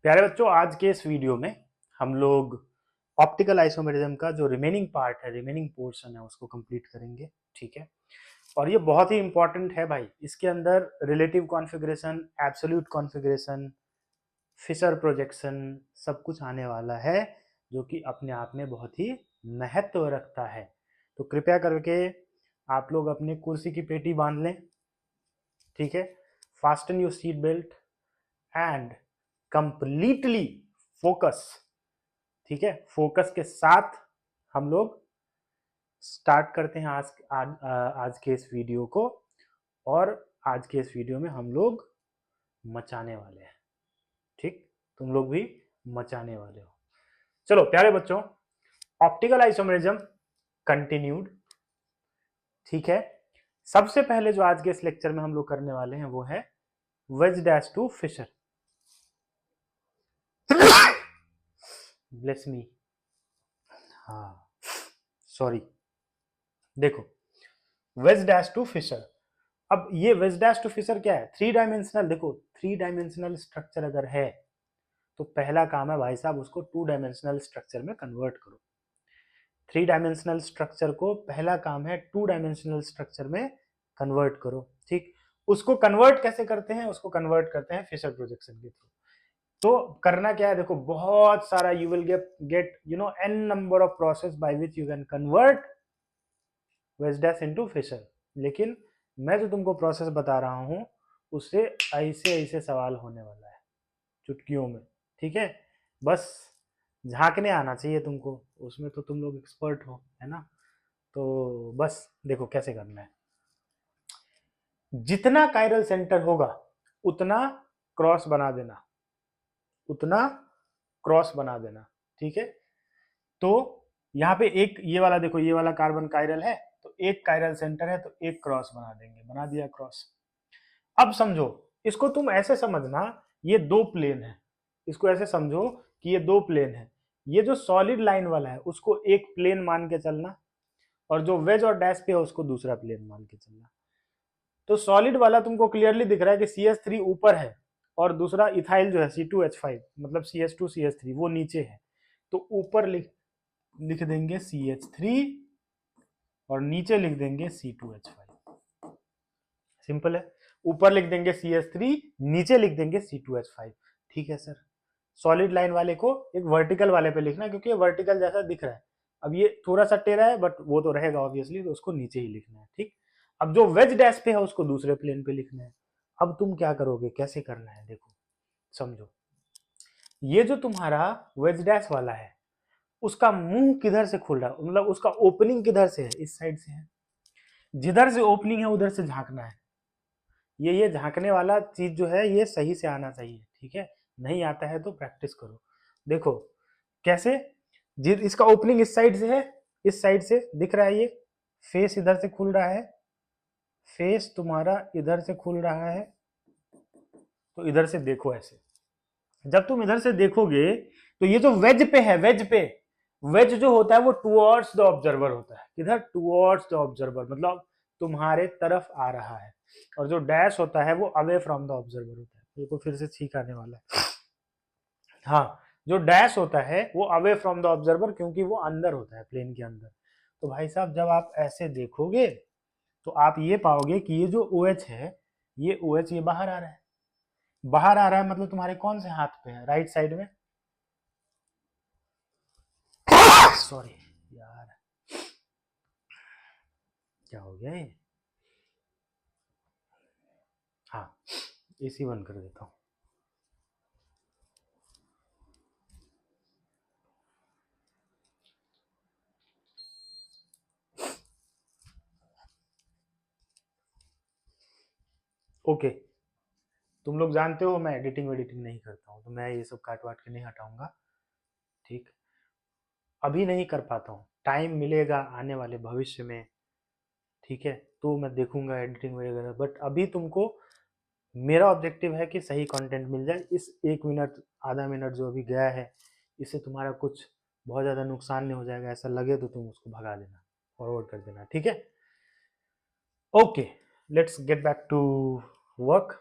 प्यारे बच्चों, आज के इस वीडियो में हम लोग ऑप्टिकल आइसोमेरिज्म का जो रिमेनिंग पार्ट है, रिमेनिंग पोर्शन है, उसको कंप्लीट करेंगे। ठीक है, और ये बहुत ही इंपॉर्टेंट है भाई। इसके अंदर relative configuration, absolute configuration, Fischer projection सब कुछ आने वाला है, जो कि अपने आप में बहुत ही महत्व रखता है। तो कृपया करके आप लोग अपनी कुर्सी की पेटी बांध लें। ठीक है, fasten your seat belt and completely focus. ठीक है, फोकस के साथ हम लोग स्टार्ट करते हैं आज के इस वीडियो को। और आज के इस वीडियो में हम लोग मचाने वाले हैं। ठीक, तुम लोग भी मचाने वाले हो। चलो प्यारे बच्चों, ऑप्टिकल आइसोमेरिज्म कंटिन्यूड। ठीक है, सबसे पहले जो आज के इस लेक्चर में हम लोग करने वाले हैं वो है wedge dash to Fischer. Bless me. हाँ, सॉरी। देखो, वेज डैश टू फिशर। अब ये वेज डैश टू फिशर क्या है? Three dimensional. देखो, थ्री डायमेंशनल स्ट्रक्चर अगर है तो पहला काम है भाई साहब, उसको टू डायमेंशनल स्ट्रक्चर में कन्वर्ट करो। थ्री डायमेंशनल स्ट्रक्चर को पहला काम है टू डायमेंशनल स्ट्रक्चर में कन्वर्ट करो। ठीक, उसको कन्वर्ट कैसे करते हैं? उसको कन्वर्ट करते हैं फिशर प्रोजेक्शन के थ्रू। तो करना क्या है? देखो, बहुत सारा you will get an number of process by which you can convert wedge dash into Fischer. लेकिन मैं जो तुमको प्रोसेस बता रहा हूं उससे ऐसे ऐसे सवाल होने वाला है चुटकियों में। ठीक है, बस झांकने आना चाहिए तुमको, उसमें तो तुम लोग एक्सपर्ट हो, है ना? तो बस देखो कैसे करना है। जितना कायरल सेंटर होगा उतना क्रॉस बना देना, उतना क्रॉस बना देना। ठीक है, तो यहाँ पे एक ये वाला, देखो ये वाला कार्बन कायरल है तो एक कायरल सेंटर है तो एक क्रॉस बना देंगे, बना दिया क्रॉस। अब समझो, इसको तुम ऐसे समझना, ये दो प्लेन है। इसको ऐसे समझो कि ये दो प्लेन है। ये जो सॉलिड लाइन वाला है उसको एक प्लेन मान के चलना, और जो वेज और डैश पे है उसको दूसरा प्लेन मान के चलना। तो सॉलिड वाला तुमको क्लियरली दिख रहा है कि CH3 ऊपर है और दूसरा इथाइल जो है C2H5 मतलब CH2CH3 वो नीचे है। तो ऊपर लिख देंगे CH3 और नीचे लिख देंगे C2H5। सिंपल है, ऊपर लिख देंगे CH3, नीचे लिख देंगे C2H5। ठीक है सर, सॉलिड लाइन वाले को एक वर्टिकल वाले पे लिखना, क्योंकि ये वर्टिकल जैसा दिख रहा है। अब ये थोड़ा सा टेढ़ा है बट वो तो रहेगा ऑब्वियसली, तो उसको नीचे ही लिखना है। ठीक, अब जो वेज डैश पे है उसको दूसरे प्लेन पे लिखना है। अब तुम क्या करोगे, कैसे करना है, देखो समझो। ये जो तुम्हारा वेज डैश वाला है उसका मुंह किधर से खुल रहा है, मतलब उसका ओपनिंग किधर से है? इस साइड से है। जिधर से ओपनिंग है उधर से झांकना है। ये झांकने वाला चीज जो है ये सही से आना चाहिए। ठीक है, नहीं आता है तो प्रैक्टिस करो। देखो कैसे, इसका ओपनिंग इस साइड से है, इस साइड से दिख रहा है। ये फेस इधर से खुल रहा है, फेस तुम्हारा इधर से खुल रहा है। तो इधर से देखो ऐसे, जब तुम इधर से देखोगे तो ये जो वेज पे है, वेज जो होता है वो टुवर्ड्स द ऑब्जर्वर होता है। किधर? टुवर्ड्स द ऑब्जर्वर, मतलब तुम्हारे तरफ आ रहा है। और जो डैश होता है वो अवे फ्रॉम द ऑब्जर्वर होता है। देखो फिर से छींक आने वाला है। हाँ, जो डैश होता है वो अवे फ्रॉम द ऑब्जर्वर, क्योंकि वो अंदर होता है, प्लेन के अंदर। तो भाई साहब जब आप ऐसे देखोगे तो आप ये पाओगे कि ये जो OH है, ये OH ये बाहर आ रहा है। बाहर आ रहा है मतलब तुम्हारे कौन से हाथ पे है? राइट साइड में। सॉरी यार, क्या हो गया ये? हाँ, AC बंद कर देता हूँ। ओके, तुम लोग जानते हो मैं एडिटिंग वेडिटिंग नहीं करता हूँ, तो मैं ये सब काट वाट के नहीं हटाऊंगा। ठीक, अभी नहीं कर पाता हूँ, टाइम मिलेगा आने वाले भविष्य में। ठीक है, तो मैं देखूंगा एडिटिंग वगैरह, बट अभी तुमको मेरा ऑब्जेक्टिव है कि सही कंटेंट मिल जाए। इस 1 मिनट आधा मिनट जो अभी गया है, इससे तुम्हारा कुछ बहुत ज़्यादा नुकसान नहीं हो जाएगा। ऐसा लगे तो तुम उसको भगा देना, फॉरवर्ड कर देना। ठीक है, okay, let's get back to work.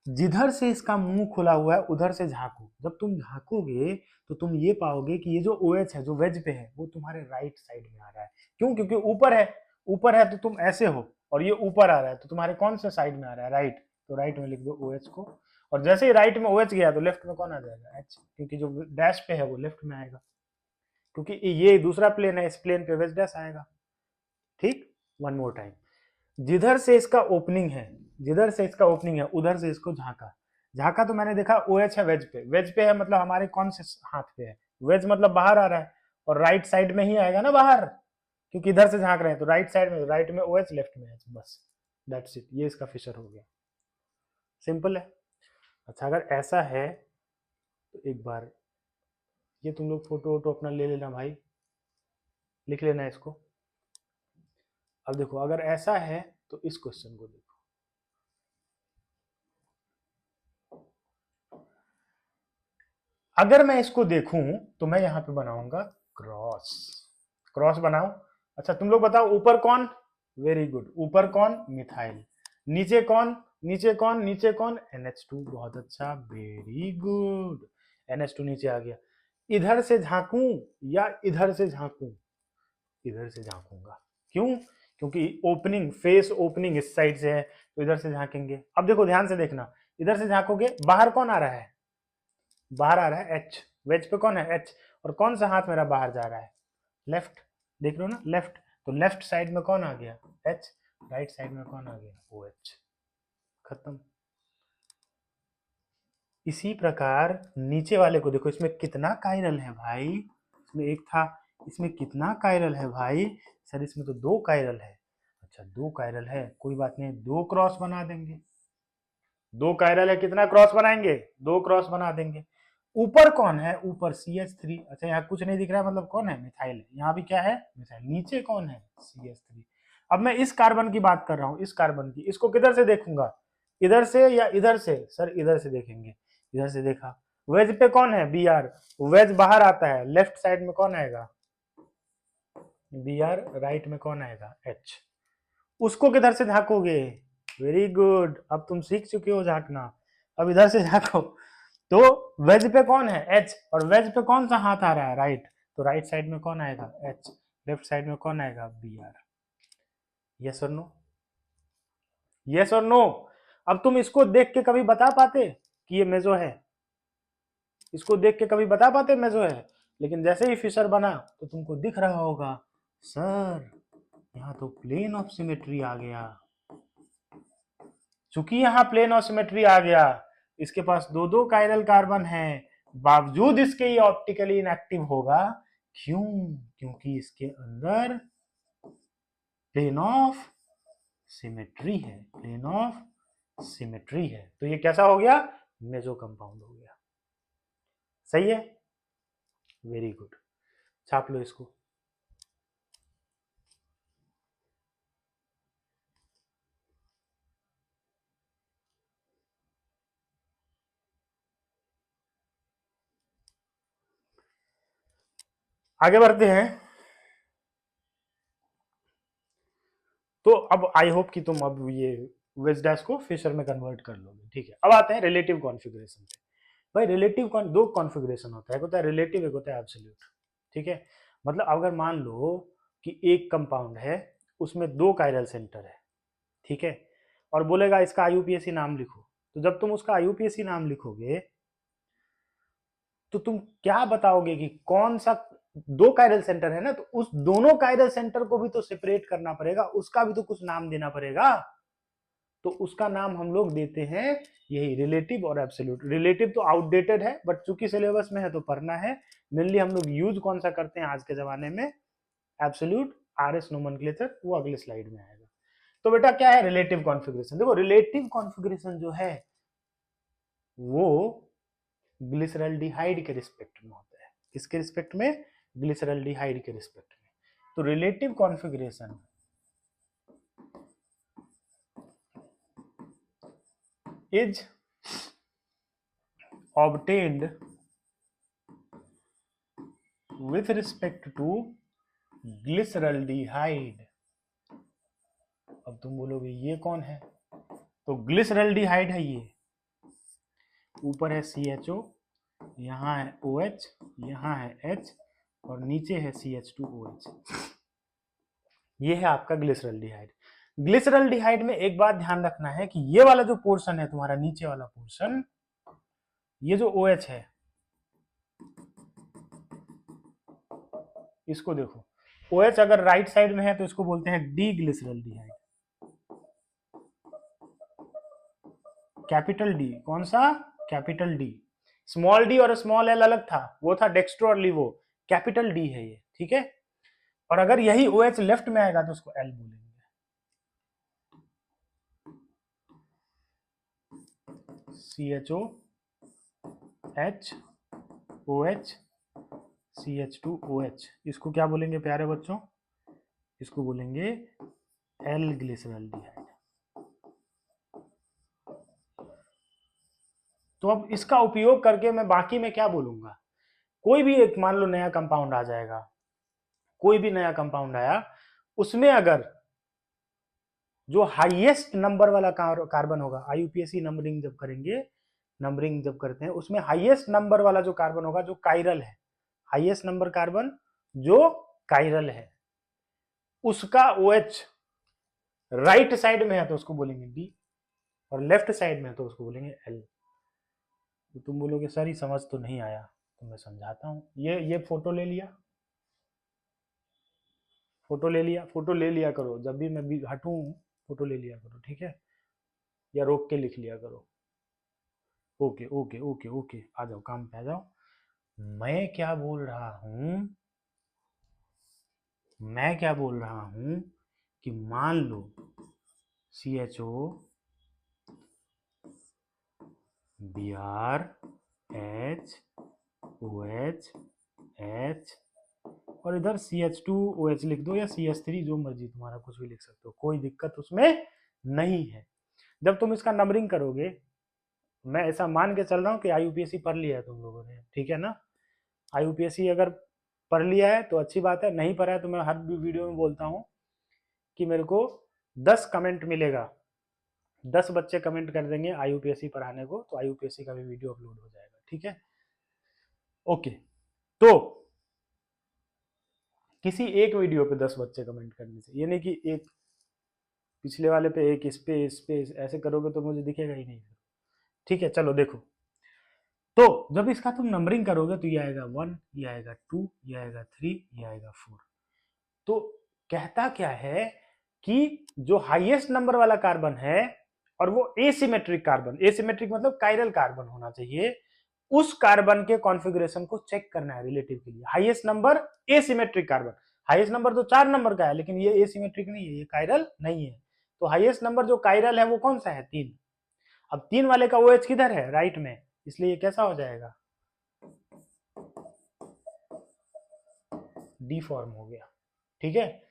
जिधर से इसका मुंह खुला हुआ है उधर से झांको। जब तुम झांकोगे तो तुम ये पाओगे कि ये जो OH है जो वेज पे है वो तुम्हारे राइट साइड में आ रहा है। क्यों? क्योंकि ऊपर है तो तुम ऐसे हो, और ये ऊपर आ रहा है तो तुम्हारे कौन से साइड में आ रहा है? राइट। तो राइट में लिख दो OH को, और जैसे ही राइट में OH गया तो लेफ्ट में कौन आ जाएगा? H, क्योंकि जो डैश पे है वो लेफ्ट में आएगा, क्योंकि ये दूसरा प्लेन है, इस प्लेन पे वेज डैश आएगा। ठीक, वन मोर टाइम। जिधर से इसका ओपनिंग है, जिधर से इसका ओपनिंग है उधर से इसको झांका। झांका तो मैंने देखा OH है वेज पे, वेज पे है मतलब हमारे कौन से हाथ पे है? वेज मतलब बाहर आ रहा है, और राइट साइड में ही आएगा ना बाहर, क्योंकि इधर से झांक रहे हैं तो राइट साइड में, राइट में OH लेफ्ट में H, बस दैट्स इट। ये इसका फिशर हो गया, सिंपल है। अच्छा, अगर ऐसा है तो एक बार ये तुम लोग फोटो वोटो अपना ले लेना भाई, लिख लेना इसको। अब देखो, अगर ऐसा है तो इस क्वेश्चन को देखो। अगर मैं इसको देखूं तो मैं यहां पे बनाऊंगा क्रॉस। क्रॉस बनाओ। अच्छा, तुम लोग बताओ ऊपर कौन? वेरी गुड, ऊपर कौन? मिथाइल। नीचे कौन? नीचे कौन? नीचे कौन? NH2। बहुत अच्छा, वेरी गुड, NH2 नीचे आ गया। इधर से झांकूं या इधर से झांकूं? इधर से झांकूंगा। क्यों? क्योंकि ओपनिंग, फेस ओपनिंग इस साइड से है तो इधर से झांकेंगे। अब देखो ध्यान से देखना, इधर से झांकोगे बाहर कौन आ रहा है? बाहर आ रहा है H। वेज पे कौन है? H। और कौन सा हाथ मेरा बाहर जा रहा है? लेफ्ट। देख रहे हो ना, लेफ्ट। तो लेफ्ट साइड में कौन आ गया? H। राइट साइड में कौन आ गया? OH। खत्म। इसी प्रकार नीचे वाले को देखो, इसमें कितना कायरल है भाई? इसमें एक था, इसमें कितना कायरल है भाई? सर इसमें तो 2 कायरल है। अच्छा, 2 कायरल है, कोई बात नहीं, 2 क्रॉस बना देंगे। 2 कायरल है, कितना क्रॉस बनाएंगे? 2 क्रॉस बना देंगे। ऊपर कौन है? ऊपर CH3। अच्छा, यहाँ कुछ नहीं दिख रहा है, मतलब कौन है? मिथाइल है। यहाँ भी क्या है? मिथाइल। नीचे कौन है? CH3। अब मैं इस कार्बन की बात कर रहा हूँ, इस कार्बन की। इसको किधर से देखूंगा? इधर से या इधर से? सर इधर से देखेंगे। इधर से देखा, वेज पे कौन है? Br। वेज बाहर आता है, लेफ्ट साइड में कौन आएगा? Br। राइट में कौन आएगा? H। उसको किधर से झांकोगे? वेरी गुड, अब तुम सीख चुके हो झांकना। अब इधर से झांको। तो वेज पे कौन है? H। और वेज पे कौन सा हाथ आ रहा है? राइट। तो राइट साइड में कौन आएगा? H। लेफ्ट साइड में कौन आएगा? Br। यस और नो? यस और नो? अब तुम इसको देख के कभी बता पाते कि ये मेजो है? इसको देख के कभी बता पाते मेजो है? लेकिन जैसे ही फिशर बना तो तुमको दिख रहा होगा, सर यहाँ तो प्लेन ऑफ सिमेट्री आ गया। चूंकि यहाँ प्लेन ऑफ सिमेट्री आ गया, इसके पास 2 कायरल कार्बन है, बावजूद इसके ये ऑप्टिकली इनएक्टिव होगा। क्यों? क्योंकि इसके अंदर प्लेन ऑफ सिमेट्री है, प्लेन ऑफ सिमेट्री है। तो ये कैसा हो गया? मेजो कंपाउंड हो गया। सही है, वेरी गुड। छाप लो इसको। आगे बढ़ते हैं। तो अब आई होप कि तुम अब ये वेज डैश को फिशर में कन्वर्ट कर लोगे। ठीक है, अब आते हैं रिलेटिव कॉन्फ़िगरेशन पे। भाई रिलेटिव दो कॉन्फ़िगरेशन होता है, एक होता है रिलेटिव, एक होता है एब्सोल्यूट। ठीक है, मतलब अगर मान लो कि एक कंपाउंड है, उसमें 2 कायरल सेंटर है, ठीक है, और बोलेगा इसका IUPAC नाम लिखो। तो जब तुम उसका IUPAC नाम लिखोगे तो तुम क्या बताओगे कि कौन सा? 2 कायरल सेंटर है ना, तो उस दोनों कायरल सेंटर को भी तो सेपरेट करना पड़ेगा, उसका भी तो कुछ नाम देना पड़ेगा। तो उसका नाम हम लोग देते हैं यही रिलेटिव और एब्सोल्यूट। रिलेटिव तो आउटडेटेड है, बट चूंकि सिलेबस में है तो पढ़ना है। मेनली हम लोग यूज कौन सा करते हैं आज के जमाने में? एब्सोल्यूट। RS नोमेनक्लेचर वो अगले स्लाइड में आएगा। तो बेटा क्या है रिलेटिव कॉन्फ़िगरेशन? देखो रिलेटिव कॉन्फ़िगरेशन जो है वो ग्लिसरल्डिहाइड के रिस्पेक्ट में होता है। किसके रिस्पेक्ट में? ग्लिसरल्डिहाइड के रिस्पेक्ट में। तो relative configuration is obtained with respect to glyceraldehyde. अब तुम बोलोगे ये कौन है? तो ग्लिसरल्डिहाइड है ये। ऊपर है CHO, यहाँ है OH, यहाँ है H और नीचे है CH2OH। ये है आपका ग्लिसरल्डिहाइड। ग्लिसरल्डिहाइड में एक बात ध्यान रखना है कि ये वाला जो पोर्शन है तुम्हारा नीचे वाला पोर्शन, ये जो OH है इसको देखो, OH अगर राइट साइड में है तो इसको बोलते हैं डीग्लिसरल्डिहाइड, कैपिटल डी। कौन सा? Capital D. स्मॉल डी और स्मॉल एल अलग था, वो था डेक्स्ट्रो और लिवो, कैपिटल डी है ये, ठीक है। और अगर यही OH लेफ्ट में आएगा तो उसको एल बोलेंगे। CHO H OH CH2OH, इसको क्या बोलेंगे प्यारे बच्चों? इसको बोलेंगे एल ग्लिसरल्डिहाइड। तो अब इसका उपयोग करके मैं बाकी में क्या बोलूंगा? कोई भी एक मान लो नया कंपाउंड आ जाएगा, कोई भी नया कंपाउंड आया, उसमें अगर जो हाईएस्ट नंबर वाला कार्बन होगा, IUPAC नंबरिंग जब करेंगे, नंबरिंग जब करते हैं, उसमें हाईएस्ट नंबर वाला जो कार्बन होगा, जो कायरल है, हाईएस्ट नंबर कार्बन जो कायरल है, उसका OH राइट साइड में है तो उसको बोलेंगे डी, और लेफ्ट साइड में है तो उसको बोलेंगे एल। तो तुम बोलोगे सर ये समझ तो नहीं आया, तो मैं समझाता हूं। ये फोटो ले लिया, फोटो ले लिया, फोटो ले लिया करो, जब भी मैं भी हटूं फोटो ले लिया करो, ठीक है, या रोक के लिख लिया करो। ओके ओके ओके ओके, आ जाओ काम पे आ जाओ। मैं क्या बोल रहा हूं, मैं क्या बोल रहा हूं कि मान लो CHO Br H OH H और इधर CH2OH लिख दो, या CH3, जो मर्जी तुम्हारा, कुछ भी लिख सकते हो, कोई दिक्कत उसमें नहीं है। जब तुम इसका नंबरिंग करोगे, मैं ऐसा मान के चल रहा हूँ कि IUPAC पढ़ लिया है तुम लोगों ने, ठीक है ना। IUPAC अगर पढ़ लिया है तो अच्छी बात है, नहीं पढ़ा है तो मैं हर वीडियो में बोलता हूँ कि मेरे को 10 कमेंट मिलेगा, 10 बच्चे कमेंट कर देंगे IUPAC पढ़ाने को, तो IUPAC का भी वीडियो अपलोड हो जाएगा, ठीक है। ओके, तो किसी एक वीडियो पे 10 बच्चे कमेंट करने से, ये नहीं कि एक पिछले वाले पे एक, इस पे ऐसे करोगे तो मुझे दिखेगा ही नहीं, ठीक है। चलो देखो, तो जब इसका तुम नंबरिंग करोगे तो ये आएगा 1, ये आएगा 2, ये आएगा 3, ये आएगा 4। तो कहता क्या है कि जो हाईएस्ट नंबर वाला कार्बन है, और वो एसिमेट्रिक कार्बन, एसिमेट्रिक मतलब कायरल कार्बन होना चाहिए, उस कार्बन के कॉन्फ़िगरेशन को चेक करना है रिलेटिव के लिए। Highest number asymmetric carbon, highest number तो 4 नंबर का है, लेकिन ये एसिमेट्रिक नहीं है, ये कायरल नहीं है। तो हाईएस्ट नंबर जो कायरल है वो कौन सा है? 3। अब 3 वाले का OH किधर है? राइट में, इसलिए ये कैसा हो जाएगा? डी फॉर्म हो गया, ठीक है।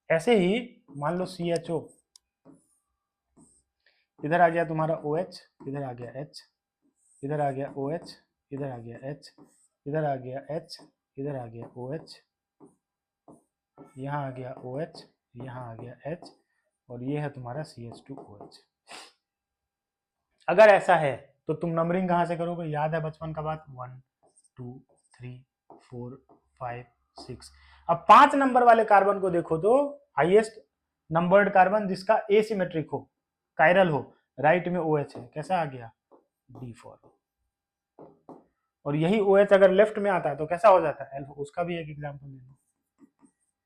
ऐसे ही मान लो CHO, इधर आ गया तुम्हारा OH, इधर आ गया H, इधर आ गया OH, इधर आ गया H, इधर आ गया H, इधर आ गया OH, यहाँ आ गया OH, यहाँ आ गया H, और ये है तुम्हारा CH2OH। अगर ऐसा है तो तुम नंबरिंग कहाँ से करोगे? याद है बचपन का बात, 1 2 3 4 5 6। अब 5 नंबर वाले कार्बन को देखो तो हाईएस्ट नंबर्ड कार्बन जिसका एसिमेट्रिक हो, कायरल हो, राइट में OH है, कैसा आ गया? D form. और यही OH अगर लेफ्ट में आता है तो कैसा हो जाता है? एल्फा। उसका भी एक एग्जांपल ले लो,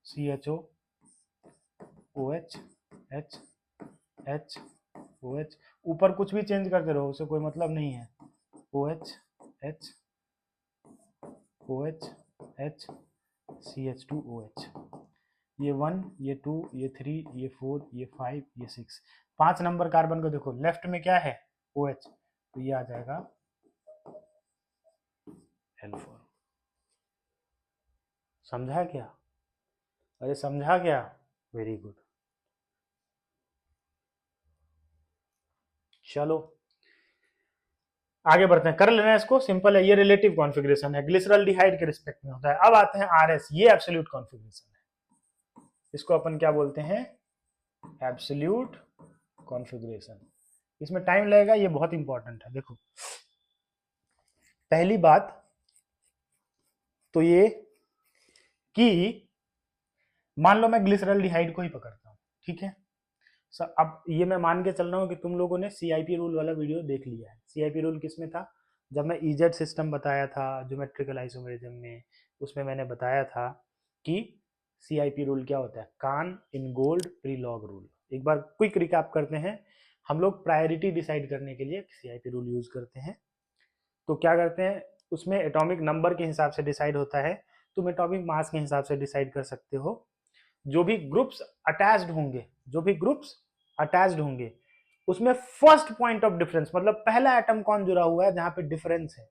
CHO OH H H OH, ऊपर कुछ भी चेंज करते रहो, उससे कोई मतलब नहीं है। OH H OH H CH2OH, ये 1, ये 2, ये 3, ये 4, ये 5, ये 6। 5 नंबर कार्बन को देखो, लेफ्ट में क्या है? OH, तो ये आ जाएगा एल फॉर्म। समझा क्या? अरे समझा क्या? Very good. चलो आगे बढ़ते हैं, कर लेना इसको, सिंपल है। ये रिलेटिव कॉन्फ़िगरेशन है, ग्लिसरल्डिहाइड के रिस्पेक्ट में होता है। अब आते हैं RS, ये एब्सोल्यूट कॉन्फ़िगरेशन है, इसको अपन क्या बोलते हैं? Absolute configuration. इसमें टाइम लगेगा, ये बहुत इंपॉर्टेंट है। देखो पहली बात तो ये कि मान लो मैं ग्लिसरॉल्डिहाइड को ही पकड़ता हूँ, ठीक है। अब ये मैं मान के चल रहा हूँ कि तुम लोगों ने सीआईपी रूल वाला वीडियो देख लिया है। सीआईपी रूल किसमें था? जब मैं ईजेड सिस्टम बताया था ज्योमेट्रिकल आइसोमेरिज्म में, उसमें मैंने बताया था कि सीआईपी रूल क्या होता है, कान in gold pre log rule. एक बार क्विक रिकैप करते हैं। हम लोग प्रायोरिटी डिसाइड करने के लिए सीआईपी रूल यूज करते हैं। तो क्या करते हैं, उसमें एटॉमिक नंबर के हिसाब से डिसाइड होता है, तुम एटॉमिक मास के हिसाब से डिसाइड कर सकते हो। जो भी ग्रुप्स अटैच्ड होंगे, जो भी ग्रुप्स अटैच्ड होंगे, उसमें फर्स्ट पॉइंट ऑफ डिफरेंस, मतलब पहला एटम कौन जुड़ा हुआ है जहां पे डिफरेंस है।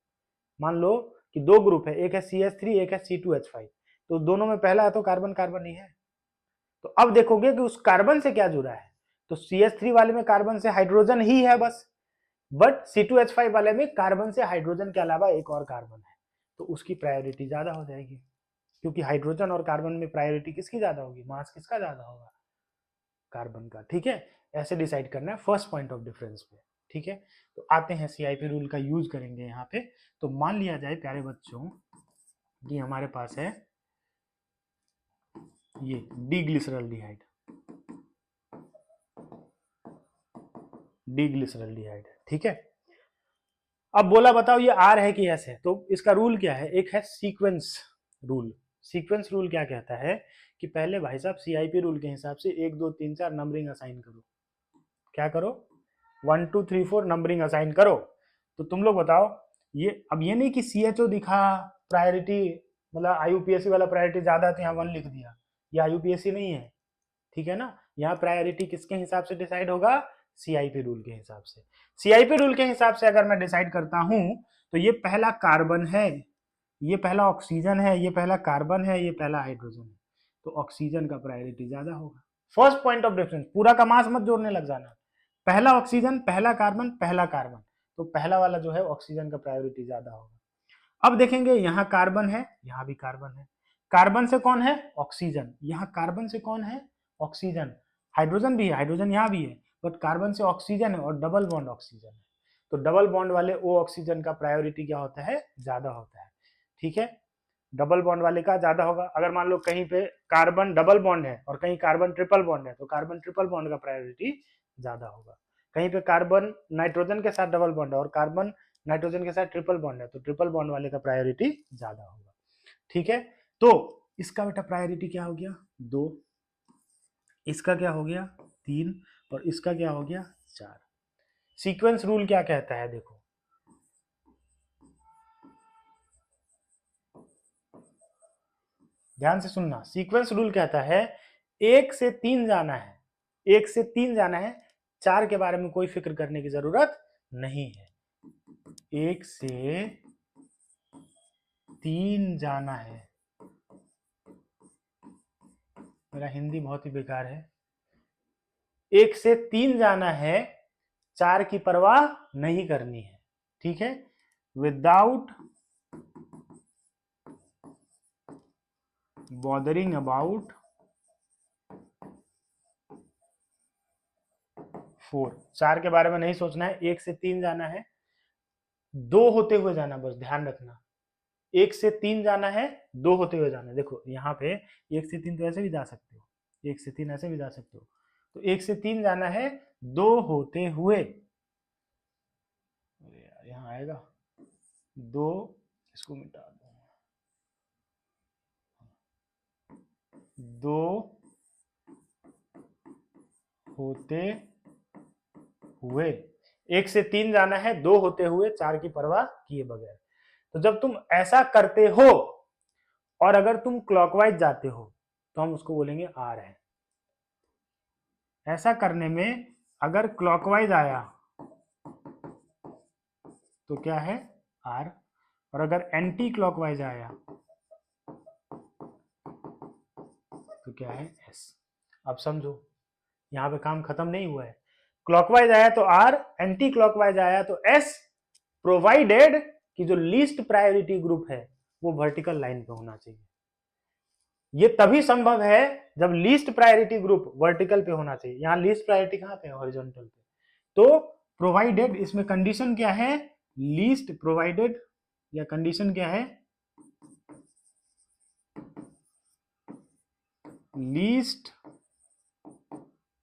मान लो कि दो ग्रुप है, एक है CH3 एक है C2H5, तो दोनों में पहला है तो कार्बन कार्बन ही है। तो अब देखोगे कि उस कार्बन से क्या जुड़ा है, तो CH3 वाले में कार्बन से हाइड्रोजन ही है बस, बट C2H5 वाले में कार्बन से हाइड्रोजन के अलावा एक और कार्बन है, तो उसकी प्रायोरिटी ज्यादा हो जाएगी, क्योंकि हाइड्रोजन और कार्बन में प्रायोरिटी किसकी ज्यादा होगी, मास किसका ज्यादा होगा, कार्बन का। ठीक है, ऐसे डिसाइड करना है फर्स्ट पॉइंट ऑफ डिफरेंस पे। ठीक है, तो आते हैं सीआईपी रूल का यूज करेंगे यहाँ पे। तो मान लिया जाए प्यारे बच्चों कि हमारे पास है ये डीग्लिसरॉल्डिहाइड, डीग्लिसरॉल्डिहाइड, ठीक है। अब बोला बताओ ये आर है कि एस है, तो इसका रूल क्या है, एक है सीक्वेंस रूल। सीक्वेंस रूल क्या कहता है कि पहले भाई साहब सीआईपी रूल के हिसाब से 1 2 3 4 नंबरिंग असाइन करो। क्या करो, 1 2 3 4 नंबरिंग असाइन करो। तो तुम लोग बताओ, ये अब ये नहीं कि CHO दिखा प्रायोरिटी, मतलब IUPAC वाला प्रायोरिटी ज्यादा है तो यहाँ 1 लिख दिया, ये IUPAC नहीं है, ठीक है ना। यहाँ प्रायोरिटी किसके हिसाब से डिसाइड होगा, सीआईपी रूल के हिसाब से। सीआईपी रूल के हिसाब से अगर मैं डिसाइड करता हूं तो ये पहला कार्बन है, ये पहला ऑक्सीजन है, ये पहला कार्बन है, ये पहला हाइड्रोजन है, तो ऑक्सीजन का प्रायोरिटी ज्यादा होगा। फर्स्ट पॉइंट ऑफ डिफरेंस, पूरा का मास मत जोड़ने लग जाना, पहला ऑक्सीजन पहला कार्बन पहला कार्बन, तो पहला वाला जो है ऑक्सीजन का प्रायोरिटी ज्यादा होगा। अब देखेंगे यहाँ कार्बन है, यहाँ भी कार्बन है, कार्बन से कौन है, ऑक्सीजन, यहाँ कार्बन से कौन है, ऑक्सीजन, हाइड्रोजन भी है, हाइड्रोजन यहाँ भी है, बट कार्बन से ऑक्सीजन है और डबल बॉन्ड ऑक्सीजन है, तो डबल बॉन्ड वाले ओ ऑक्सीजन का प्रायोरिटी क्या होता है, ज्यादा होता है। ठीक है, डबल बॉन्ड वाले का ज्यादा होगा। अगर मान लो कहीं पे कार्बन डबल बॉन्ड है और कहीं कार्बन ट्रिपल बॉन्ड है, तो कार्बन ट्रिपल बॉन्ड का प्रायोरिटी ज्यादा होगा। कहीं पे कार्बन नाइट्रोजन के साथ डबल बॉन्ड है और कार्बन नाइट्रोजन के साथ ट्रिपल बॉन्ड है, तो ट्रिपल बॉन्ड वाले का प्रायोरिटी ज्यादा होगा। ठीक है, तो इसका बेटा प्रायोरिटी क्या हो गया, 2, इसका क्या हो गया 3, और इसका क्या हो गया 4। सीक्वेंस रूल क्या कहता है, देखो ध्यान से सुनना, सीक्वेंस रूल कहता है 1 से 3 जाना है, 1 से 3 जाना है, 4 के बारे में कोई फिक्र करने की जरूरत नहीं है। 1 से 3 जाना है, मेरा हिंदी बहुत ही बेकार है, 1 से 3 जाना है, 4 की परवाह नहीं करनी है। ठीक है, विदाउट बॉदरिंग अबाउट 4, 4 के बारे में नहीं सोचना है, 1 से 3 जाना है, 2 होते हुए जाना, बस ध्यान रखना, 1 से 3 जाना है, 2 होते हुए जाना है। देखो यहाँ पे 1 से 3 तो ऐसे भी जा सकते हो, 1 से 3 ऐसे भी जा सकते हो, तो 1 से 3 जाना है 2 होते हुए, यहाँ आएगा 2, इसको मिटा दो, 2 होते हुए, 1 से 3 जाना है 2 होते हुए, 4 की परवाह किए बगैर। तो जब तुम ऐसा करते हो और अगर तुम क्लॉकवाइज जाते हो तो हम उसको बोलेंगे आर है। ऐसा करने में अगर क्लॉकवाइज आया तो क्या है, आर, और अगर एंटी क्लॉकवाइज आया तो क्या है, एस। अब समझो, यहां पे काम खत्म नहीं हुआ है, क्लॉकवाइज आया तो आर, एंटी क्लॉकवाइज आया तो एस, प्रोवाइडेड कि जो लीस्ट प्रायोरिटी ग्रुप है वो वर्टिकल लाइन पे होना चाहिए। ये तभी संभव है जब लीस्ट प्रायोरिटी ग्रुप वर्टिकल पे होना चाहिए, यहां लीस्ट प्रायोरिटी कहां पे है, हॉरिजॉन्टल पे। तो प्रोवाइडेड, इसमें कंडीशन क्या है, लीस्ट प्रोवाइडेड या कंडीशन क्या है, least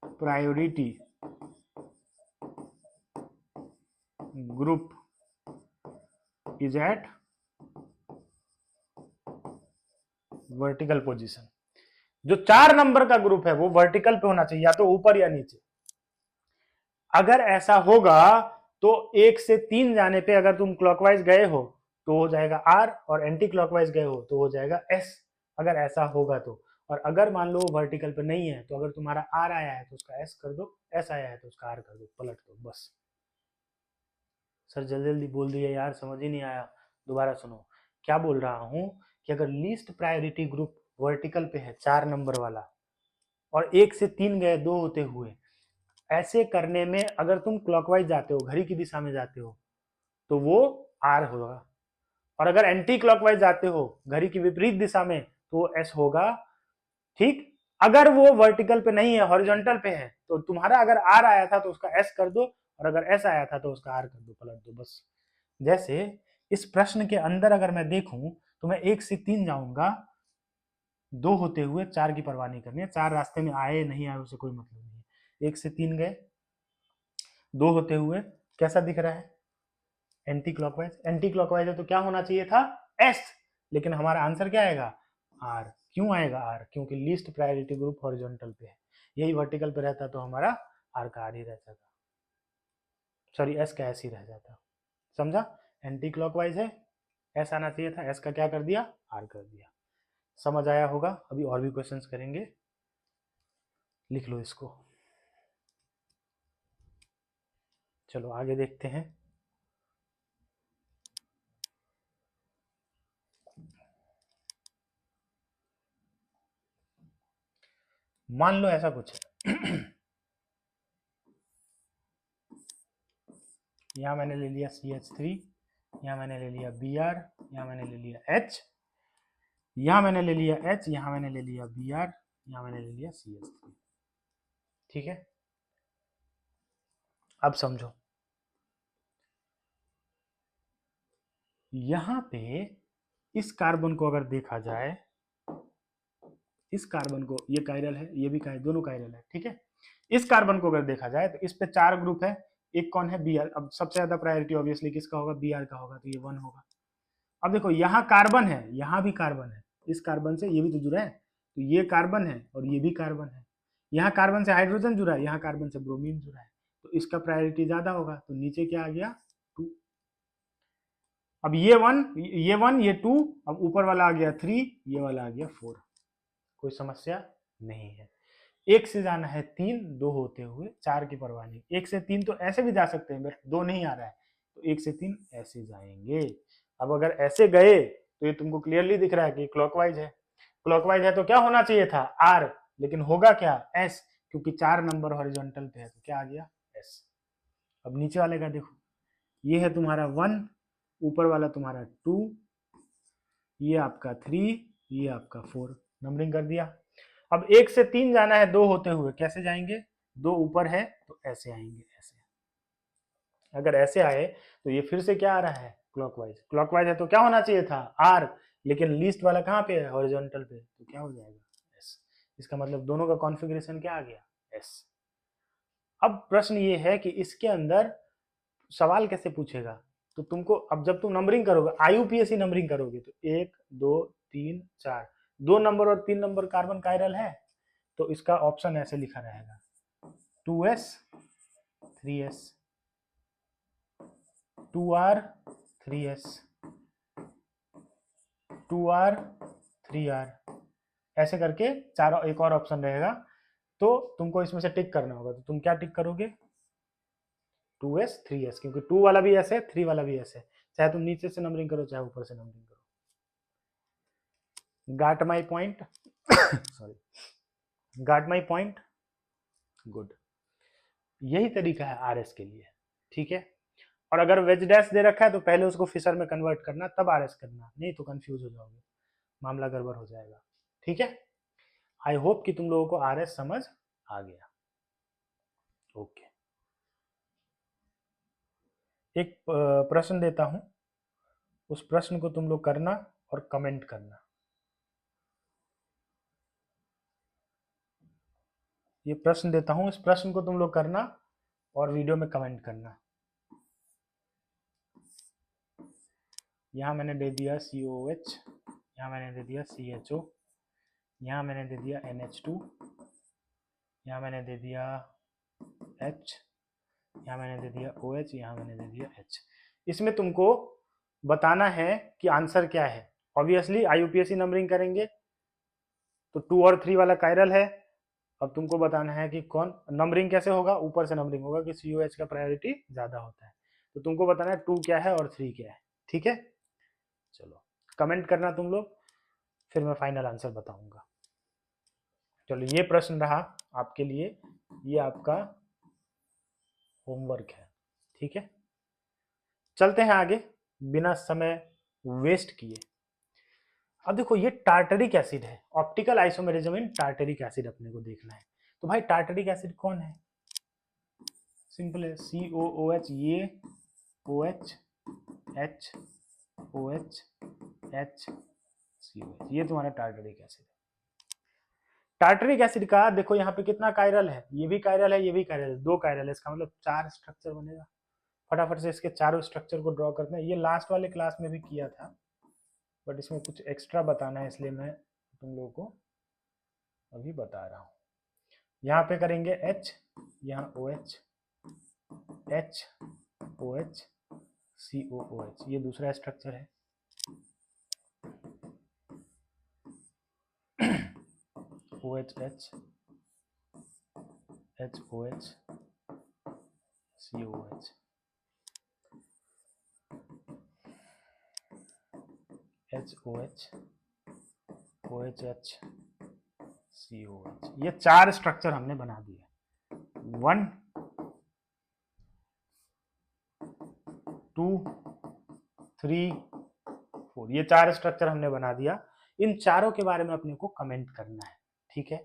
priority group is at vertical position. जो 4 नंबर का ग्रुप है वो वर्टिकल पे होना चाहिए, या तो ऊपर या नीचे। अगर ऐसा होगा तो 1 से 3 जाने पे अगर तुम क्लॉकवाइज गए हो तो हो जाएगा आर, और एंटी क्लॉकवाइज गए हो तो हो जाएगा एस, अगर ऐसा होगा तो। और अगर मान लो वर्टिकल पे नहीं है तो अगर तुम्हारा आर आया है तो उसका एस कर दो, एस आया है तो उसका आर कर दो, पलट दो बस। सर जल्दी जल्दी बोल दिया यार, समझ ही नहीं आया, दोबारा सुनो। क्या बोल रहा हूं कि अगर लीस्ट प्रायोरिटी ग्रुप वर्टिकल पे है 4 नंबर वाला, और 1 से 3 गए 2 होते हुए, ऐसे करने में अगर तुम क्लॉकवाइज जाते हो, घड़ी की दिशा में जाते हो, तो वो आर होगा। और अगर एंटी क्लॉकवाइज जाते हो, घड़ी की विपरीत दिशा में, तो वो एस होगा। ठीक, अगर वो वर्टिकल पे नहीं है, हॉरिजॉन्टल पे है, तो तुम्हारा अगर आर आया था तो उसका एस कर दो, और अगर एस आया था तो उसका आर कर दो, पलट दो बस। जैसे इस प्रश्न के अंदर अगर मैं देखूं तो मैं 1 से 3 जाऊंगा, 2 होते हुए, 4 की परवाह नहीं करनी है, 4 रास्ते में आए नहीं आए उससे कोई मतलब नहीं है। 1 से 3 गए, 2 होते हुए, कैसा दिख रहा है, एंटी क्लॉकवाइज। एंटी क्लॉकवाइज है तो क्या होना चाहिए था, एस, लेकिन हमारा आंसर क्या आएगा, आर। क्यों आएगा आर, क्योंकि लीस्ट प्रायोरिटी ग्रुप हॉरिजॉन्टल पे है, यही वर्टिकल पे रहता तो हमारा आर का आर ही रह जाता, सॉरी एस का एस ही रह जाता। समझा, एंटी क्लॉकवाइज है, एस आना चाहिए था, एस का क्या कर दिया, आर कर दिया। समझ आया होगा। अभी और भी क्वेश्चंस करेंगे, लिख लो इसको। चलो आगे देखते हैं। मान लो ऐसा कुछ है यहाँ मैंने ले लिया CH3, यहाँ मैंने ले लिया Br, यहाँ मैंने ले लिया H, यहाँ मैंने ले लिया H, यहाँ मैंने ले लिया Br, यहाँ मैंने ले लिया CH3। ठीक है, अब समझो, यहाँ पे इस कार्बन को अगर देखा जाए, इस कार्बन को, ये कायरल है, ये भी दोनों कायरल है, ठीक है। इस कार्बन को अगर देखा जाए तो इस पे 4 ग्रुप है, एक कौन है, Br। अब सबसे ज्यादा प्रायोरिटी ऑब्वियसली किसका होगा, Br का होगा, तो ये 1 होगा। अब देखो यहाँ कार्बन है, यहाँ भी कार्बन है, इस कार्बन से ये भी तो जुड़ा है, तो ये कार्बन है और ये भी कार्बन है। यहाँ कार्बन से हाइड्रोजन जुड़ा है, यहाँ कार्बन से ब्रोमीन जुड़ा है, तो इसका प्रायोरिटी ज्यादा होगा, तो नीचे क्या आ गया, 2। अब ये 1, ये 1, ये 2, अब ऊपर वाला आ गया 3, ये वाला आ गया 4। कोई समस्या नहीं है। 1 से जाना है 3, 2 होते हुए, 4 की परवाह नहीं। 1 से 3 तो ऐसे भी जा सकते हैं, बट 2 नहीं आ रहा है, तो 1 से 3 ऐसे जाएंगे। अब अगर ऐसे गए तो ये तुमको क्लियरली दिख रहा है कि क्लॉकवाइज है। क्लॉकवाइज है तो क्या होना चाहिए था, आर, लेकिन होगा क्या, एस, क्योंकि 4 नंबर हॉरिजॉन्टल पे है, तो क्या आ गया, एस। अब नीचे वाले का देखो, ये है तुम्हारा 1, ऊपर वाला तुम्हारा 2, ये आपका 3, ये आपका 4, नंबरिंग कर दिया। अब 1 से 3 जाना है 2 होते हुए, कैसे जाएंगे, 2 ऊपर है तो ऐसे आएंगे, ऐसे। अगर ऐसे आए तो ये फिर से क्या आ रहा है, क्लॉकवाइज। क्लॉकवाइज है तो क्या होना चाहिए था, आर, लेकिन लीस्ट वाला कहाँ पे है, हॉरिजॉन्टल पे, तो क्या हो जाएगा, एस। इसका मतलब दोनों का कॉन्फ़िगरेशन क्या आ गया, एस। अब प्रश्न ये है कि इसके अंदर सवाल कैसे पूछेगा, तो तुमको, अब जब तुम नंबरिंग करोगे, IUPAC नंबरिंग करोगे, तो 1 2 3 4, 2 नंबर और 3 नंबर कार्बन कायरल है, तो इसका ऑप्शन ऐसे लिखा रहेगा, 2s 3s, 2r 3s, 2r 3r, ऐसे करके चारों, एक और ऑप्शन रहेगा, तो तुमको इसमें से टिक करना होगा। तो तुम क्या टिक करोगे, 2s 3s, क्योंकि 2 वाला भी ऐसे है, 3 वाला भी ऐसे है, चाहे तुम नीचे से नंबरिंग करो चाहे ऊपर से नंबरिंग करो। Got my point sorry, got my point, good. यही तरीका है आरएस के लिए, ठीक है। और अगर वेज डैश दे रखा है तो पहले उसको फिशर में कन्वर्ट करना, तब आरएस करना, नहीं तो कंफ्यूज हो जाओगे, मामला गड़बड़ हो जाएगा, ठीक है। आई होप कि तुम लोगों को आरएस समझ आ गया। ओके, एक प्रश्न देता हूं, उस प्रश्न को तुम लोग करना और कमेंट करना। ये प्रश्न देता हूं, इस प्रश्न को तुम लोग करना और वीडियो में कमेंट करना। यहाँ मैंने दे दिया COH, यहाँ मैंने दे दिया CHO, यहाँ मैंने दे दिया NH2, यहाँ मैंने दे दिया H, यहाँ मैंने दे दिया OH, यहाँ मैंने दे दिया H। इसमें तुमको बताना है कि आंसर क्या है। ऑब्वियसली IUPAC नंबरिंग करेंगे तो 2 और 3 वाला कायरल है। अब तुमको बताना है कि कौन नंबरिंग कैसे होगा, ऊपर से नंबरिंग होगा कि COH का प्रायोरिटी ज्यादा होता है। तो तुमको बताना है 2 क्या है और 3 क्या है। ठीक है, चलो कमेंट करना तुम लोग, फिर मैं फाइनल आंसर बताऊंगा। चलो ये प्रश्न रहा आपके लिए, ये आपका होमवर्क है। ठीक है, चलते हैं आगे बिना समय वेस्ट किए। अब देखो ये टार्टरिक एसिड है, optical isomerism in tartaric acid अपने को देखना है। तो भाई टार्टरिक एसिड कौन है? सिंपल है, COOH, ये OH H OH H COH, ये तुम्हारा टार्टरिक एसिड है। टार्टरिक एसिड का देखो यहाँ पे कितना कायरल है, ये भी कायरल है, ये भी कायरल है, 2 कायरल है, इसका मतलब 4 स्ट्रक्चर बनेगा। फटाफट से इसके चारों स्ट्रक्चर को ड्रॉ करते हैं। ये लास्ट वाले क्लास में भी किया था, बट इसमें कुछ एक्स्ट्रा बताना है, इसलिए मैं तुम लोगों को अभी बता रहा हूँ। यहाँ पे करेंगे H, यहाँ OH H OH COOH, ये दूसरा स्ट्रक्चर है। OH HOH COH, HOH OHH COH, ये 4 स्ट्रक्चर हमने बना दिए। 1 2 3 4, ये 4 स्ट्रक्चर हमने बना दिया। इन चारों के बारे में अपने को कमेंट करना है। ठीक है,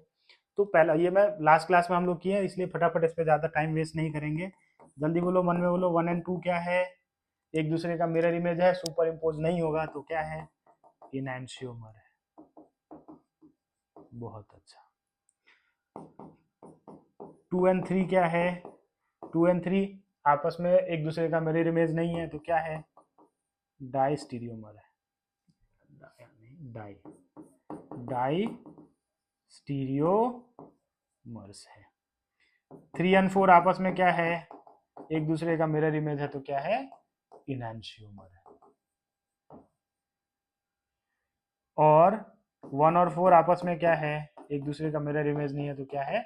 तो पहला ये मैं लास्ट क्लास में हम लोग किए हैं, इसलिए फटाफट इस पे ज्यादा टाइम वेस्ट नहीं करेंगे। जल्दी बोलो, मन में बोलो। 1 और 2 क्या है? एक दूसरे का मिरर इमेज है, सुपर इम्पोज नहीं होगा तो क्या है? इनैंशियोमर है। बहुत अच्छा। 2 और 3 क्या है? 2 और 3 आपस में एक दूसरे का मिरर इमेज नहीं है तो क्या है? डाइस्टीरियोमर है। डाई स्टीरियोमर्स है। 3 और 4 आपस में क्या है? एक दूसरे का मिरर इमेज है तो क्या है? इनैंशियोमर है। और 1 और 4 आपस में क्या है? एक दूसरे का मिरर इमेज नहीं है तो क्या है?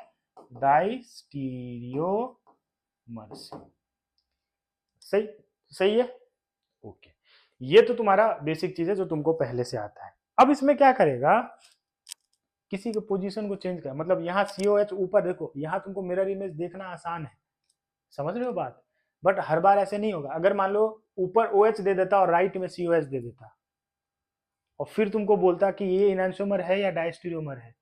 डाइस्टीरियोमर्स। सही सही है, ओके। ये तो तुम्हारा बेसिक चीज है जो तुमको पहले से आता है। अब इसमें क्या करेगा, किसी के पोजीशन को चेंज कर, मतलब यहाँ COH ऊपर देखो, यहाँ तुमको मिरर इमेज देखना आसान है, समझ रहे हो बात, बट हर बार ऐसे नहीं होगा। अगर मान लो ऊपर OH दे देता और राइट में COH दे देता और फिर तुमको बोलता कि ये इनैंशियोमर है या डायस्टीरियोमर है,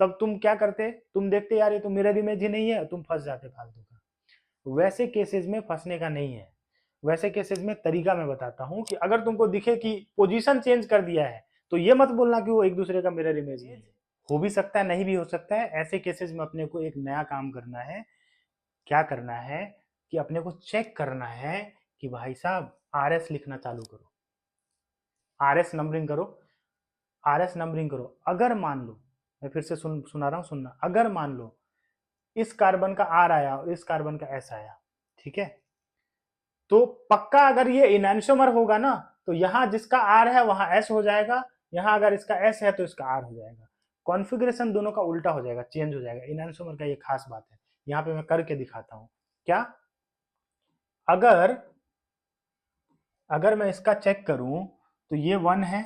तब तुम क्या करते? तुम देखते यार ये तो मिरर इमेज ही नहीं है, तुम फंस जाते फालतू का। वैसे केसेस में फंसने का नहीं है। वैसे केसेस में तरीका मैं बताता हूं कि अगर तुमको दिखे कि पोजीशन चेंज कर दिया है तो ये मत बोलना कि वो एक दूसरे का मिरर इमेज नहीं है। हो भी सकता है, नहीं भी हो सकता है। ऐसे केसेस में अपने को एक नया काम करना है। क्या करना है कि अपने को चेक करना है कि भाई साहब RS लिखना चालू करो, RS नंबरिंग करो, RS नंबरिंग करो। अगर मान लो, मैं फिर से सुना रहा हूं, सुनना। अगर मान लो इस कार्बन का R आया और इस कार्बन का S आया, ठीक है, तो पक्का अगर ये इनैंशियोमर होगा ना तो यहां जिसका R है वहां S हो जाएगा, यहां अगर इसका S है तो इसका R हो जाएगा। कॉन्फ़िगरेशन दोनों का उल्टा हो जाएगा, चेंज हो जाएगा। इनैंशियोमर का ये खास बात है। यहाँ पे मैं करके दिखाता हूं। क्या? अगर अगर मैं इसका चेक करूं तो ये 1 है,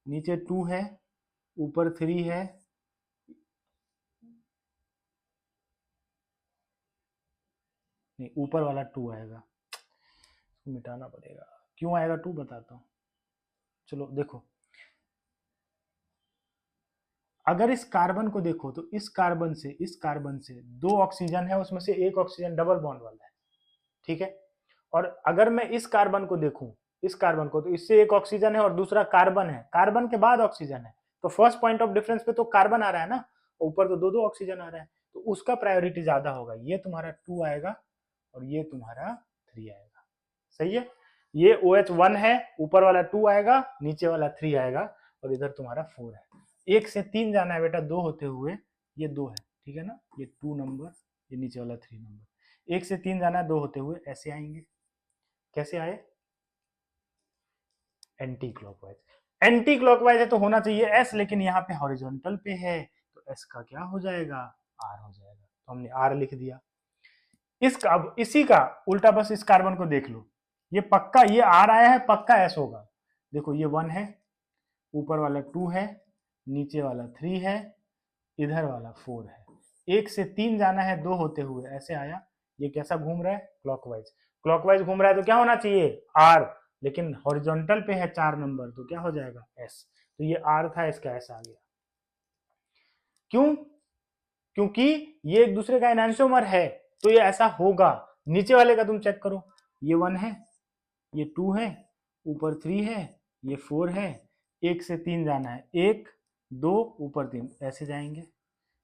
नीचे 2 है, ऊपर 3 है, नहीं ऊपर वाला 2 आएगा, इसको मिटाना पड़ेगा। क्यों आएगा 2 बताता हूं। चलो देखो, अगर इस कार्बन को देखो तो इस कार्बन से 2 ऑक्सीजन है, उसमें से एक ऑक्सीजन डबल बॉन्ड वाला है, ठीक है। और अगर मैं इस कार्बन को देखूं इस कार्बन को, तो इससे एक ऑक्सीजन है और दूसरा कार्बन है, कार्बन के बाद ऑक्सीजन है, तो फर्स्ट पॉइंट ऑफ डिफरेंस पे तो कार्बन आ रहा है ना, ऊपर तो दो दो ऑक्सीजन आ रहा है, तो उसका प्रायोरिटी ज्यादा होगा, ये तुम्हारा 2 आएगा और ये तुम्हारा 3 आएगा। सही है, ये OH1 है, ऊपर वाला 2 आएगा, नीचे वाला 3 आएगा, और इधर तुम्हारा 4 है। 1 से 3 जाना है बेटा, 2 होते हुए ये 2 है, ठीक है ना, ये 2 नंबर, ये नीचे वाला 3 नंबर। 1 से 3 जाना है, 2 होते हुए ऐसे आएंगे, कैसे आए, एंटी क्लॉकवाइज। एंटी क्लॉकवाइज है तो होना चाहिए S, लेकिन यहाँ पे हॉरिजॉन्टल पे है, तो S का क्या हो जाएगा, R हो जाएगा, तो हमने R लिख दिया। इसका अब इसी का उल्टा बस इस कार्बन को देख लो, ये पक्का ये R आया है, पक्का S होगा। देखो ये 1 है, ऊपर वाला 2 है, नीचे वाला 3 है, इधर वाला 4 है। 1 से 3 जाना है, 2 होते हुए ऐसे आया, ये कैसा घूम रहा है, क्लॉकवाइज। क्लॉकवाइज घूम रहा है तो क्या होना चाहिए, R, लेकिन हॉरिजॉन्टल पे है 4 नंबर, तो क्या हो जाएगा, S। तो ये R था, इसका S आ गया। क्यों, क्योंकि ये एक दूसरे का एनांशियोमर है, तो ये ऐसा होगा। नीचे वाले का तुम चेक करो, ये 1 है, ये 2 है, ऊपर 3 है, ये 4 है, 1 से 3 जाना है, 1 2 ऊपर 3, ऐसे जाएंगे,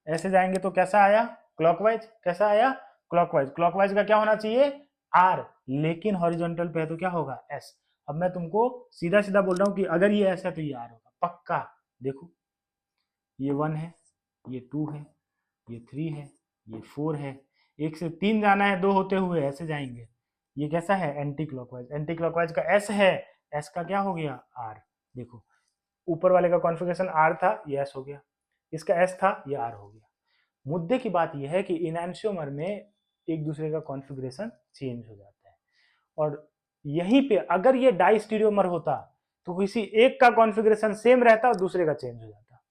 ऐसे जाएंगे, तो कैसा आया, क्लॉकवाइज। कैसा आया, क्लॉकवाइज। क्लॉकवाइज का क्या होना चाहिए, R, लेकिन हॉरिजॉन्टल पे है तो क्या होगा, S। अब मैं तुमको सीधा सीधा बोल रहा हूं कि अगर ये S है तो ये R होगा पक्का। देखो ये 1 है, ये 2 है, ये 3 है, ये 4 है, 1 से 3 जाना है, 2 होते हुए ऐसे जाएंगे, ये कैसा है, एंटी क्लॉकवाइज। एंटी क्लॉकवाइज का S है, S का क्या हो गया, R। देखो ऊपर वाले का कॉन्फ़िगरेशन R था, ये S हो गया, इसका S था, ये R हो गया। मुद्दे की बात यह है कि इनैंशियोमर में एक दूसरे का कॉन्फ़िगरेशन चेंज हो जाता है, और यहीं पे अगर ये डाइस्टीरियोमर होता तो किसी एक का कॉन्फ़िगरेशन सेम रहता और दूसरे का चेंज हो जाता,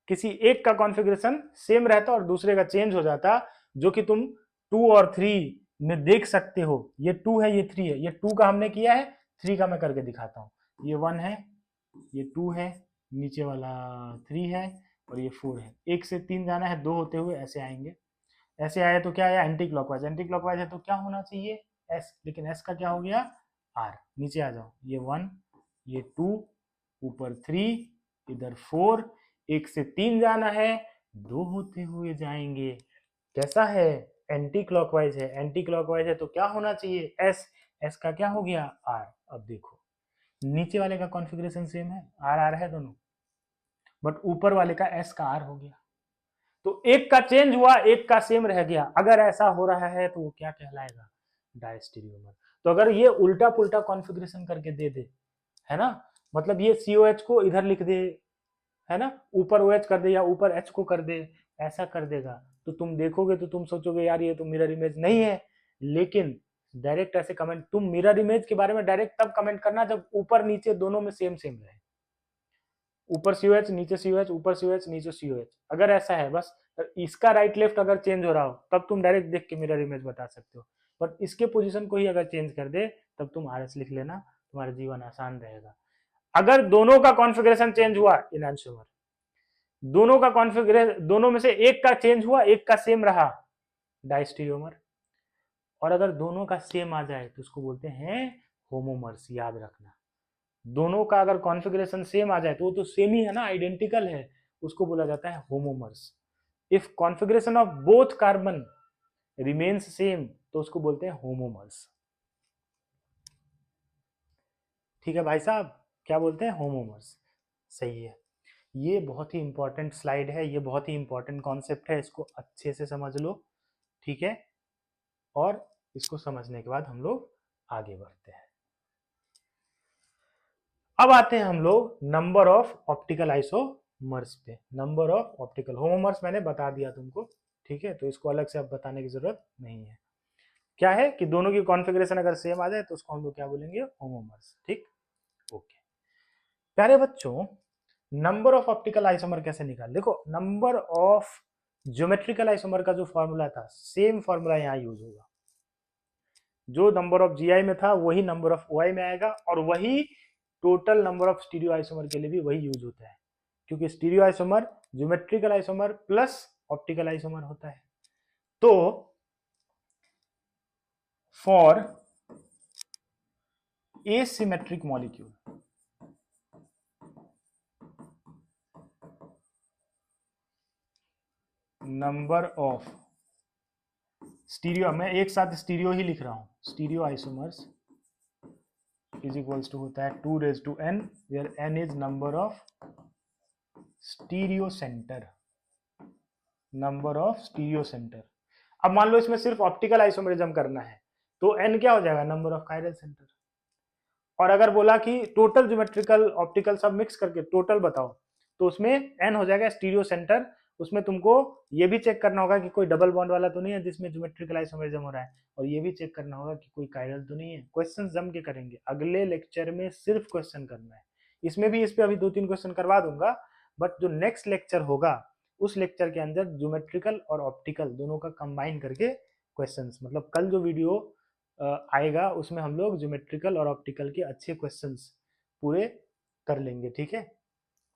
किसी एक का कॉन्फ़िगरेशन सेम रहता और दूसरे का चेंज हो जाता, जो कि तुम 2 और 3 में देख सकते हो। ये 2 है, ये 3 है, ये 2 का हमने किया है, 3 का मैं करके दिखाता हूं। ये 1 है, ये 2 है, नीचे वाला 3 है, और ये 4 है। 1 से 3 जाना है, 2 होते हुए ऐसे आएंगे, ऐसे आए तो क्या आया, एंटी क्लॉकवाइज। एंटी क्लॉकवाइज है तो क्या होना चाहिए, S, लेकिन S का क्या हो गया, R। नीचे आ जाओ, ये 1, ये 2, ऊपर 3, इधर 4, 1 से 3 जाना है, 2 होते हुए जाएंगे, कैसा है, एंटी क्लॉकवाइज है। एंटी क्लॉकवाइज है तो क्या होना चाहिए, S। S का क्या हो गया, R। अब देखो नीचे वाले का कॉन्फ़िगरेशन सेम है, R R है दोनों, बट ऊपर वाले का S का R हो गया, तो एक का चेंज हुआ, एक का सेम रह गया। अगर ऐसा हो रहा है तो वो क्या कहलाएगा, डायस्टीरियोमर। तो अगर ये उल्टा पुल्टा कॉन्फ़िगरेशन करके दे दे, है ना, मतलब ये COH को इधर लिख दे, है ना, ऊपर OH कर दे या ऊपर H को कर दे, ऐसा कर देगा, तो तुम देखोगे तो तुम सोचोगे यार ये तो मिरर इमेज नहीं है। लेकिन डायरेक्ट ऐसे कमेंट, तुम मिरर इमेज के बारे में डायरेक्ट तब कमेंट करना जब ऊपर नीचे दोनों में सेम सेम रहे, ऊपर COH नीचे COH, ऊपर COH नीचे COH। अगर ऐसा है, बस इसका राइट लेफ्ट अगर चेंज हो रहा हो तब तुम डायरेक्ट देख के मिरर इमेज बता सकते हो, बट इसके पोजीशन को ही अगर चेंज कर दे तब तुम RS लिख लेना, तुम्हारा जीवन आसान रहेगा। अगर दोनों का कॉन्फ़िगरेशन चेंज हुआ, इनैंशियोमर, दोनों का कॉन्फ़िगरेशन, दोनों में से एक का चेंज हुआ, एक का सेम रहा, डायस्टीरियोमर। और अगर दोनों का सेम आ जाए तो उसको बोलते हैं होमोमर्स, याद रखना। दोनों का अगर कॉन्फ़िगरेशन सेम आ जाए तो वो तो सेम ही है ना, आइडेंटिकल है, उसको बोला जाता है homomers. If configuration of both carbon remains same तो उसको बोलते हैं होमोमर्स। ठीक है भाई साहब, क्या बोलते हैं, होमोमर्स। सही है, ये बहुत ही इंपॉर्टेंट स्लाइड है, ये बहुत ही इंपॉर्टेंट कॉन्सेप्ट है, इसको अच्छे से समझ लो, ठीक है। और इसको समझने के बाद हम लोग आगे बढ़ते हैं। अब आते हैं हम लोग नंबर ऑफ ऑप्टिकल आइसोमर्स पे। नंबर ऑफ ऑप्टिकल, होमोमर्स मैंने बता दिया तुमको, ठीक है, तो इसको अलग से अब बताने की जरूरत नहीं है। क्या है कि दोनों की कॉन्फ़िगरेशन अगर सेम आ जाए तो उसको हम लोग क्या बोलेंगे, होमोमर्स। ठीक, ओके प्यारे बच्चों, नंबर ऑफ ऑप्टिकल आइसोमर कैसे निकाल, देखो नंबर ऑफ ज्योमेट्रिकल आइसोमर का जो फॉर्मूला था, सेम फॉर्मूला यहाँ यूज होगा। जो नंबर ऑफ GI में था वही नंबर ऑफ OI में आएगा, और वही total number of stereo isomer के लिए भी वही यूज होता है, क्योंकि stereo isomer geometrical isomer plus optical isomer होता है। तो for asymmetric molecule, number of stereo, मैं एक साथ स्टीरियो ही लिख रहा हूं, stereo isomers is equals to होता है 2n, where n is number of stereo center, number of stereo center. अब मान लो इसमें सिर्फ ऑप्टिकल आइसोमरिज्म करना है तो n क्या हो जाएगा, नंबर ऑफ कायरल सेंटर। और अगर बोला कि टोटल ज्योमेट्रिकल ऑप्टिकल सब मिक्स करके टोटल बताओ तो उसमें n हो जाएगा स्टीरियो सेंटर। उसमें तुमको ये भी चेक करना होगा कि कोई डबल बॉन्ड वाला तो नहीं है जिसमें ज्योमेट्रिकल आइसोमरिज्म हो रहा है, और ये भी चेक करना होगा कि कोई कायरल तो नहीं है। क्वेश्चन जम के करेंगे, अगले लेक्चर में सिर्फ क्वेश्चन करना है। इसमें भी इस पे अभी 2-3 क्वेश्चन करवा दूंगा, बट जो नेक्स्ट लेक्चर होगा उस लेक्चर के अंदर ज्योमेट्रिकल और ऑप्टिकल दोनों का कंबाइन करके क्वेश्चंस, मतलब कल जो वीडियो आएगा उसमें हम लोग ज्योमेट्रिकल और ऑप्टिकल के अच्छे क्वेश्चंस पूरे कर लेंगे, ठीक है।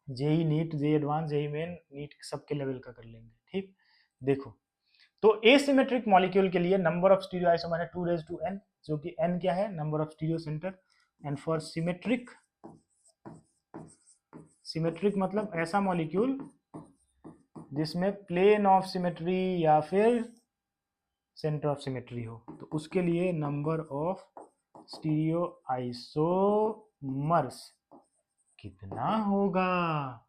JEE NEET, JEE advance, JEE main, NEET सबके लेवल का कर लेंगे, ठीक। देखो, तो एसिमेट्रिक मॉलिक्यूल के लिए नंबर ऑफ स्टीरियो आइसोमर है 2n, जो कि n क्या है, number of stereo centre. And for symmetric, symmetric मतलब ऐसा मॉलिक्यूल जिसमें प्लेन ऑफ सिमेट्री या फिर सेंटर ऑफ सिमेट्री हो, तो उसके लिए नंबर ऑफ स्टीरियो आइसोमर्स कितना होगा,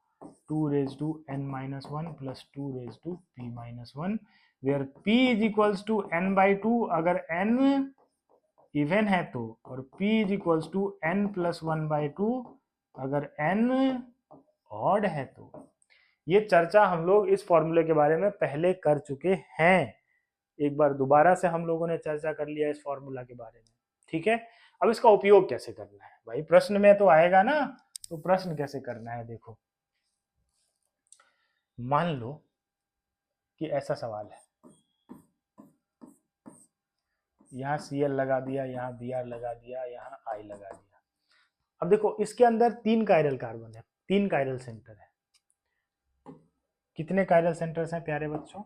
2n-1 plus 2p-1, where p is equals to n/2 अगर n इवन है तो, और p is equals to n+1/2 अगर n ऑड है तो। ये चर्चा हम लोग इस फॉर्मूले के बारे में पहले कर चुके हैं, एक बार दोबारा से हम लोगों ने चर्चा कर लिया इस फॉर्मूला के बारे में, ठीक है। अब इसका उपयोग कैसे करना है भाई, प्रश्न में तो आएगा ना, तो प्रश्न कैसे करना है देखो। मान लो कि ऐसा सवाल है, यहाँ Cl लगा दिया, यहाँ Br लगा दिया, यहाँ I लगा दिया। अब देखो इसके अंदर 3 कायरल कार्बन है, 3 कायरल सेंटर है। कितने कायरल सेंटर्स हैं प्यारे बच्चों,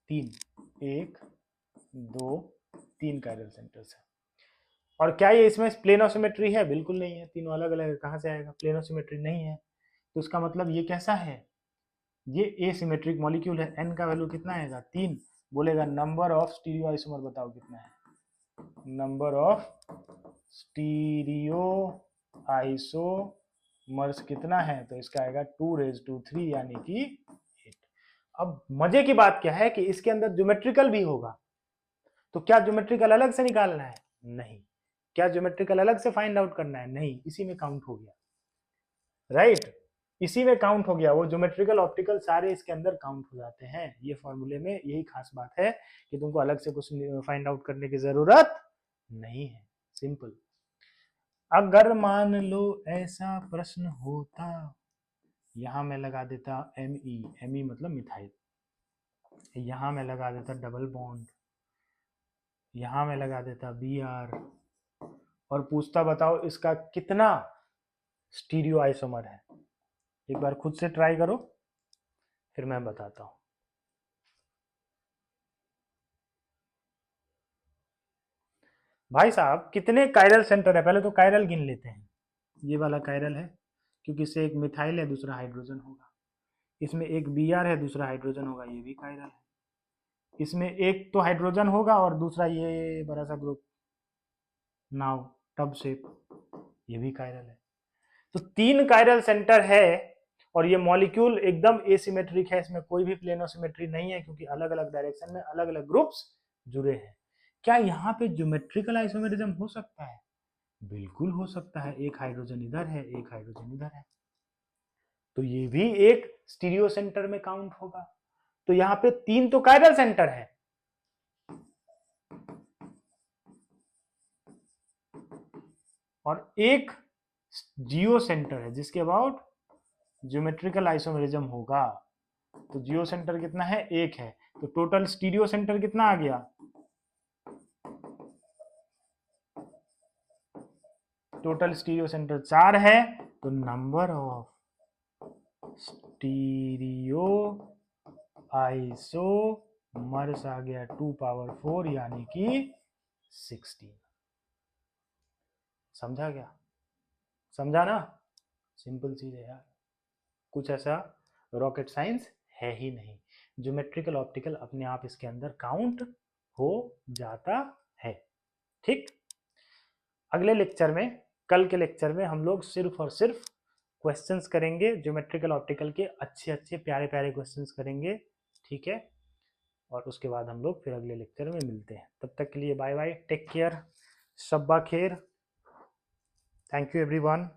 3, 1, 2, 3 कायरल सेंटर्स है। और क्या ये इसमें प्लेनोसिमेट्री है, बिल्कुल नहीं है, तीनों अलग अलग है, कहां से आएगा, प्लेनोसिमेट्री नहीं है। तो इसका मतलब ये कैसा है, ये एसिमेट्रिक मॉलिक्यूल है। n का वैल्यू कितना आएगा, 3। बोलेगा नंबर ऑफ स्टीरियो आइसोमर बताओ कितना है, नंबर ऑफ स्टीरियो आइसोमर्स कितना है, तो इसका आएगा 2^3 यानी कि 8। अब मजे की बात क्या है कि इसके अंदर ज्योमेट्रिकल भी होगा, तो क्या ज्योमेट्रिकल अलग से निकालना है, नहीं। क्या ज्योमेट्रिकल अलग से फाइंड आउट करना है, नहीं, इसी में काउंट हो गया, राइट, इसी में काउंट हो गया। वो ज्योमेट्रिकल ऑप्टिकल सारे इसके अंदर काउंट हो जाते हैं। ये फॉर्मूले में यही खास बात है कि तुमको अलग से कुछ फाइंड आउट करने की जरूरत नहीं है, सिंपल। अगर मान लो ऐसा प्रश्न होता, यहां मैं लगा देता Me मतलब मिथाइल, यहां मैं लगा देता डबल बॉन्ड, यहां मैं लगा देता Br, और पूछता बताओ इसका कितना स्टीरियो आइसोमर है। एक बार खुद से ट्राई करो, फिर मैं बताता हूं। भाई साहब कितने कायरल सेंटर है, पहले तो कायरल गिन लेते हैं। ये वाला कायरल है, क्योंकि इससे एक मिथाइल है, दूसरा हाइड्रोजन होगा। इसमें एक Br है, दूसरा हाइड्रोजन होगा, ये भी कायरल है। इसमें एक तो हाइड्रोजन होगा और दूसरा ये बड़ा सा ग्रुप नाव टब शेप, ये भी कायरल है। तो 3 कायरल सेंटर है, और ये मॉलिक्यूल एकदम एसिमेट्रिक है, इसमें कोई भी प्लेनोसिमेट्री नहीं है, क्योंकि अलग अलग डायरेक्शन में अलग अलग ग्रुप्स जुड़े हैं। क्या यहाँ पे ज्योमेट्रिकल आइसोमेरिज्म हो सकता है, बिल्कुल हो सकता है। एक हाइड्रोजन इधर है, एक हाइड्रोजन इधर है, तो ये भी एक स्टीरियो सेंटर में काउंट होगा। तो यहाँ पे 3 तो कायरल सेंटर है, और एक जियो सेंटर है जिसके अबाउट ज्योमेट्रिकल आइसोमेरिज्म होगा। तो जियो सेंटर कितना है, 1 है। तो टोटल स्टीरियो सेंटर कितना आ गया, टोटल स्टीरियो सेंटर 4 है। तो नंबर ऑफ स्टीरियो आइसोमर्स आ गया 2 पावर 4 यानी कि 16। समझा क्या? समझा ना? सिंपल चीज है यार, कुछ ऐसा रॉकेट साइंस है ही नहीं। ज्योमेट्रिकल ऑप्टिकल अपने आप इसके अंदर काउंट हो जाता है। ठीक, अगले लेक्चर में, कल के लेक्चर में हम लोग सिर्फ और सिर्फ क्वेश्चंस करेंगे ज्योमेट्रिकल ऑप्टिकल के, अच्छे अच्छे प्यारे प्यारे क्वेश्चंस करेंगे। ठीक है, और उसके बाद हम लोग फिर अगले लेक्चर में मिलते हैं। तब तक के लिए बाय बाय, टेक केयर, शब्बा खैर, थैंक यू एवरीवन।